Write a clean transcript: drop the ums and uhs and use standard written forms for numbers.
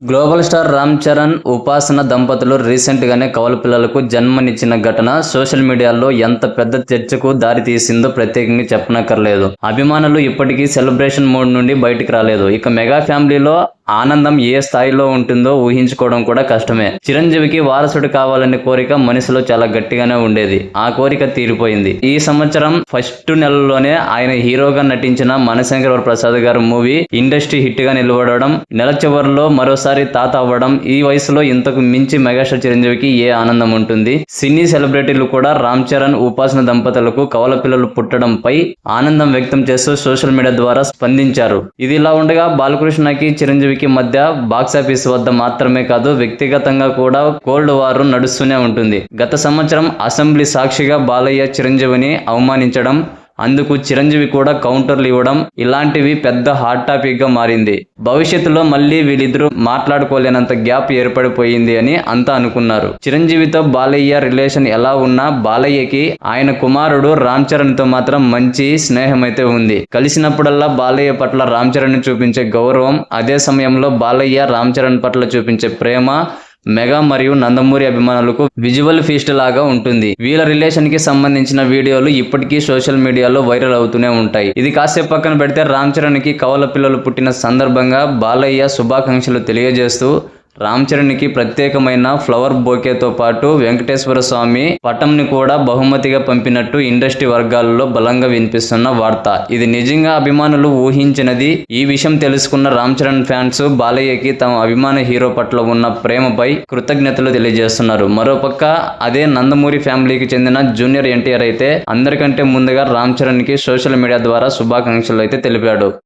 Global star Ram Charan, ఉపాసన దంపతులు recent గానే కవల పిల్లలకు జన్మనిచ్చిన ఘటన సోషల్ మీడియాలో ఎంత పెద్ద చర్చకు దారి తీసిందో ప్రత్యేకంగా చెప్పనక్కర్లేదు. అభిమానులు ఇప్పటికీ సెలబ్రేషన్ మోడ్ నుండి బయటికి రాలేదు. ఇక మెగా ఫ్యామిలీలో ఆనందం ఏ స్థాయిలో ఉంటుందో ఊహించుకోవడం కూడా కష్టమే. చిరంజీవికి వారసుడు కావాలనే కోరిక మనసులో చాలా గట్టిగానే ఉండేది. ఆ కోరిక తీరిపోయింది. ఈ సంవత్సరం ఫస్ట్ నెలలోనే ఆయన హీరోగా నటించిన మనశంకర ప్రసాద్ గారు మూవీ ఇండస్ట్రీ హిట్ గా నిలబడడం, నెల చివరిలో మరోసారి తాత అవ్వడం, ఈ వయసులో ఇంతకు మించి మెగాస్టార్ చిరంజీవికి ఏ ఆనందం ఉంటుంది. సినీ సెలబ్రిటీలు కూడా రామ్ చరణ్, ఉపాసన దంపతులకు కవల పిల్లలు పుట్టడంపై ఆనందం వ్యక్తం చేస్తూ సోషల్ మీడియా ద్వారా స్పందించారు. ఇది ఇలా ఉండగా బాలకృష్ణకి చిరంజీవికి మధ్య బాక్సాఫీస్ వద్ద మాత్రమే కాదు, వ్యక్తిగతంగా కూడా కోల్డ్ వార్ నడుస్తూనే ఉంటుంది. గత సంవత్సరం అసెంబ్లీ సాక్షిగా బాలయ్య చిరంజీవిని అవమానించడం, అందుకు చిరంజీవి కూడా కౌంటర్లు ఇవ్వడం, ఇలాంటివి పెద్ద హాట్ టాపిక్ గా మారింది. భవిష్యత్తులో మళ్ళీ వీళ్ళిద్దరూ మాట్లాడుకోలేనంత గ్యాప్ ఏర్పడిపోయింది అని అంతా అనుకున్నారు. చిరంజీవితో బాలయ్య రిలేషన్ ఎలా ఉన్నా బాలయ్యకి ఆయన కుమారుడు రామ్ చరణ్ తో మాత్రం మంచి స్నేహం అయితే ఉంది. కలిసినప్పుడల్లా బాలయ్య పట్ల రామ్ చరణ్ చూపించే గౌరవం, అదే సమయంలో బాలయ్య రామ్ చరణ్ పట్ల చూపించే ప్రేమ మెగా మరియు నందమూరి అభిమానులకు విజువల్ ఫీస్ట్ లాగా ఉంటుంది. వీళ్ళ రిలేషన్ కి సంబంధించిన వీడియోలు ఇప్పటికీ సోషల్ మీడియాలో వైరల్ అవుతూనే ఉంటాయి. ఇది కాసేపు పక్కన పెడితే రామ్ చరణ్ కి కవల పిల్లలు పుట్టిన సందర్భంగా బాలయ్య శుభాకాంక్షలు తెలియజేస్తూ రామ్ చరణ్ కి ప్రత్యేకమైన ఫ్లవర్ బొకేతో పాటు వెంకటేశ్వర స్వామి పటంని కూడా బహుమతిగా పంపినట్టు ఇండస్ట్రీ వర్గాలలో బలంగా వినిపిస్తున్న వార్త. ఇది నిజంగా అభిమానులు ఊహించినది. ఈ విషయం తెలుసుకున్న రామ్ చరణ్ ఫ్యాన్స్ బాలయ్యకి తమ అభిమాన హీరో పట్ల ఉన్న ప్రేమపై కృతజ్ఞతలు తెలియజేస్తున్నారు. మరోపక్క అదే నందమూరి ఫ్యామిలీకి చెందిన జూనియర్ ఎన్టీఆర్ అయితే అందరికంటే ముందుగా రామ్ చరణ్ కి సోషల్ మీడియా ద్వారా శుభాకాంక్షలు అయితే తెలిపాడు.